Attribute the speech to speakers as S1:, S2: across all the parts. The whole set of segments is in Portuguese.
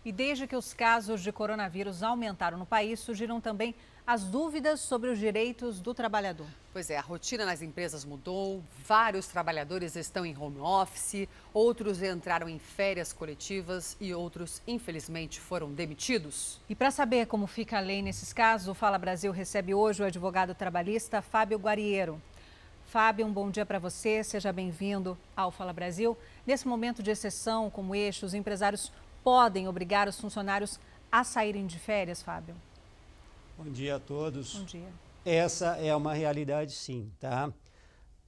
S1: E desde que os casos de coronavírus aumentaram no país, surgiram também as dúvidas sobre os direitos do trabalhador.
S2: Pois é, a rotina nas empresas mudou, vários trabalhadores estão em home office, outros entraram em férias coletivas e outros, infelizmente, foram demitidos.
S1: E para saber como fica a lei nesses casos, o Fala Brasil recebe hoje o advogado trabalhista Fábio Guarriero. Fábio, um bom dia para você, seja bem-vindo ao Fala Brasil. Nesse momento de exceção como este, os empresários podem obrigar os funcionários a saírem de férias, Fábio?
S3: Bom dia a todos.
S1: Bom dia.
S3: Essa é uma realidade, sim, tá?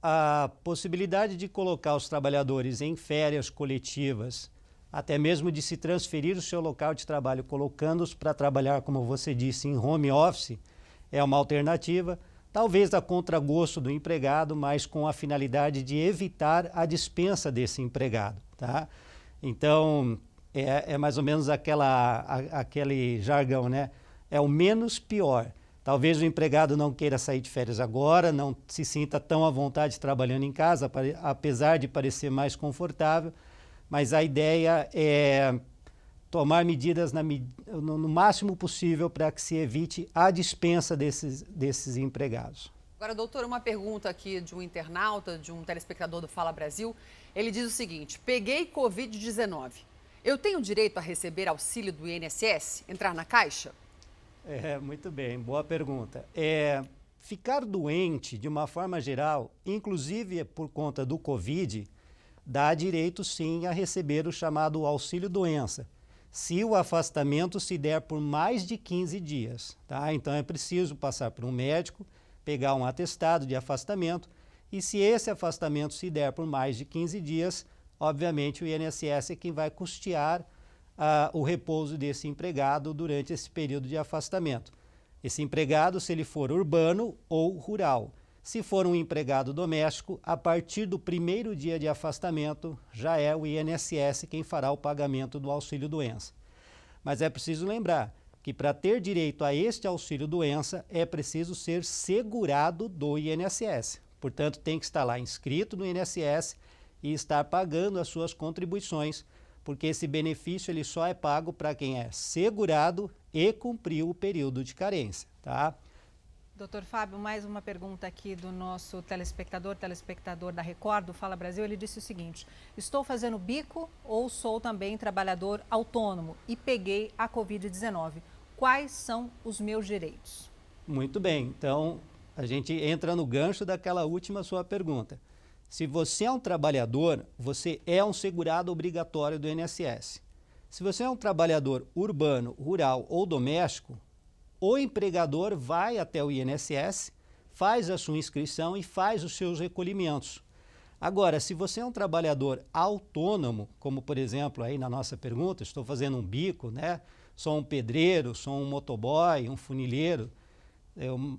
S3: A possibilidade de colocar os trabalhadores em férias coletivas, até mesmo de se transferir o seu local de trabalho, colocando-os para trabalhar, como você disse, em home office, é uma alternativa, talvez a contragosto do empregado, mas com a finalidade de evitar a dispensa desse empregado, tá? Então, é mais ou menos aquele jargão, né? É o menos pior. Talvez o empregado não queira sair de férias agora, não se sinta tão à vontade trabalhando em casa, apesar de parecer mais confortável, mas a ideia é tomar medidas no máximo possível para que se evite a dispensa desses empregados.
S2: Agora, doutor, uma pergunta aqui de um internauta, de um telespectador do Fala Brasil. Ele diz o seguinte: peguei Covid-19. Eu tenho direito a receber auxílio do INSS? Entrar na caixa?
S3: Muito bem, boa pergunta. Ficar doente, de uma forma geral, inclusive por conta do Covid, dá direito sim a receber o chamado auxílio-doença, se o afastamento se der por mais de 15 dias. Tá? Então é preciso passar por um médico, pegar um atestado de afastamento, e se esse afastamento se der por mais de 15 dias, obviamente o INSS é quem vai custear o repouso desse empregado durante esse período de afastamento. Esse empregado, se ele for urbano ou rural. Se for um empregado doméstico, a partir do primeiro dia de afastamento, já é o INSS quem fará o pagamento do auxílio-doença. Mas é preciso lembrar que para ter direito a este auxílio-doença é preciso ser segurado do INSS. Portanto, tem que estar lá inscrito no INSS e estar pagando as suas contribuições, porque esse benefício ele só é pago para quem é segurado e cumpriu o período de carência, tá?
S1: Doutor Fábio, mais uma pergunta aqui do nosso telespectador da Record, do Fala Brasil. Ele disse o seguinte: estou fazendo bico ou sou também trabalhador autônomo e peguei a Covid-19. Quais são os meus direitos?
S3: Muito bem, então a gente entra no gancho daquela última sua pergunta. Se você é um trabalhador, você é um segurado obrigatório do INSS. Se você é um trabalhador urbano, rural ou doméstico, o empregador vai até o INSS, faz a sua inscrição e faz os seus recolhimentos. Agora, se você é um trabalhador autônomo, como por exemplo aí na nossa pergunta, estou fazendo um bico, né? Sou um pedreiro, sou um motoboy, um funileiro,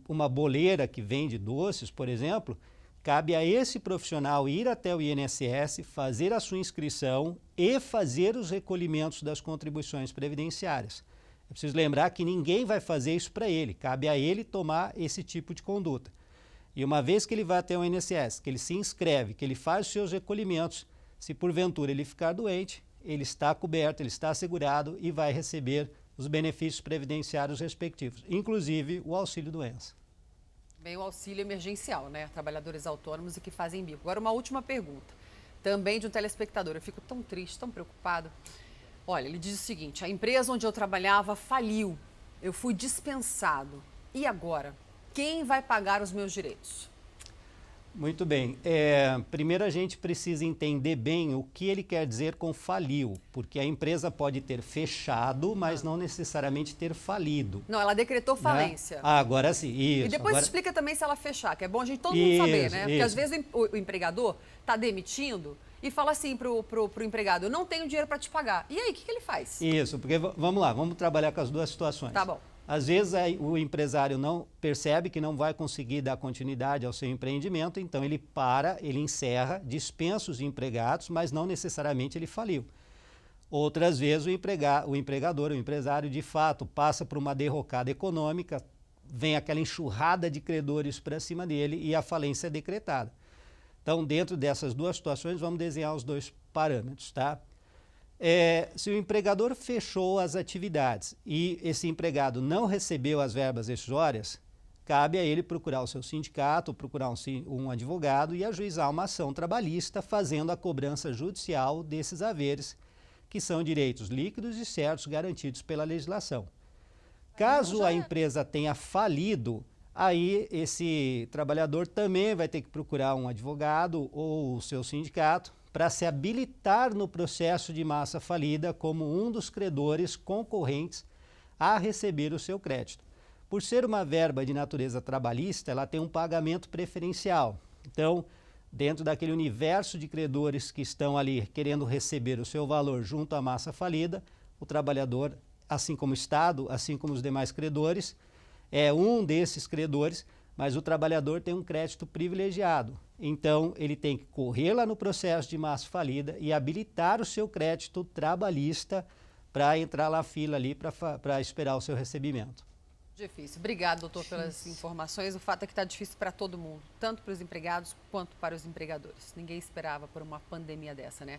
S3: uma boleira que vende doces, por exemplo, cabe a esse profissional ir até o INSS, fazer a sua inscrição e fazer os recolhimentos das contribuições previdenciárias. É preciso lembrar que ninguém vai fazer isso para ele, cabe a ele tomar esse tipo de conduta. E uma vez que ele vai até o INSS, que ele se inscreve, que ele faz os seus recolhimentos, se porventura ele ficar doente, ele está coberto, ele está assegurado e vai receber os benefícios previdenciários respectivos, inclusive o auxílio-doença.
S2: Bem, o auxílio emergencial, né? Trabalhadores autônomos e que fazem bico. Agora, uma última pergunta, também de um telespectador. Eu fico tão triste, tão preocupado. Olha, ele diz o seguinte: a empresa onde eu trabalhava faliu, eu fui dispensado. E agora? Quem vai pagar os meus direitos?
S3: Muito bem. Primeiro a gente precisa entender bem o que ele quer dizer com faliu, porque a empresa pode ter fechado, mas não necessariamente ter falido.
S2: Não, ela decretou falência.
S3: Né? Agora sim, isso.
S2: E depois explica também se ela fechar, que é bom a gente todo mundo saber, né? Porque às vezes o empregador está demitindo e fala assim pro empregado: eu não tenho dinheiro para te pagar. E aí, o que ele faz?
S3: Isso, porque vamos lá, vamos trabalhar com as duas situações.
S2: Tá bom.
S3: Às vezes o empresário não percebe que não vai conseguir dar continuidade ao seu empreendimento, então ele encerra, dispensa os empregados, mas não necessariamente ele faliu. Outras vezes o empresário de fato passa por uma derrocada econômica, vem aquela enxurrada de credores para cima dele e a falência é decretada. Então, dentro dessas duas situações, vamos desenhar os dois parâmetros, tá? Se o empregador fechou as atividades e esse empregado não recebeu as verbas rescisórias, cabe a ele procurar o seu sindicato, procurar um advogado e ajuizar uma ação trabalhista fazendo a cobrança judicial desses haveres, que são direitos líquidos e certos garantidos pela legislação. Caso a empresa tenha falido, aí esse trabalhador também vai ter que procurar um advogado ou o seu sindicato para se habilitar no processo de massa falida como um dos credores concorrentes a receber o seu crédito. Por ser uma verba de natureza trabalhista, ela tem um pagamento preferencial. Então, dentro daquele universo de credores que estão ali querendo receber o seu valor junto à massa falida, o trabalhador, assim como o Estado, assim como os demais credores, é um desses credores, mas o trabalhador tem um crédito privilegiado. Então, ele tem que correr lá no processo de massa falida e habilitar o seu crédito trabalhista para entrar na fila ali para esperar o seu recebimento.
S2: Difícil. Obrigado, doutor, pelas informações. O fato é que está difícil para todo mundo, tanto para os empregados quanto para os empregadores. Ninguém esperava por uma pandemia dessa, né?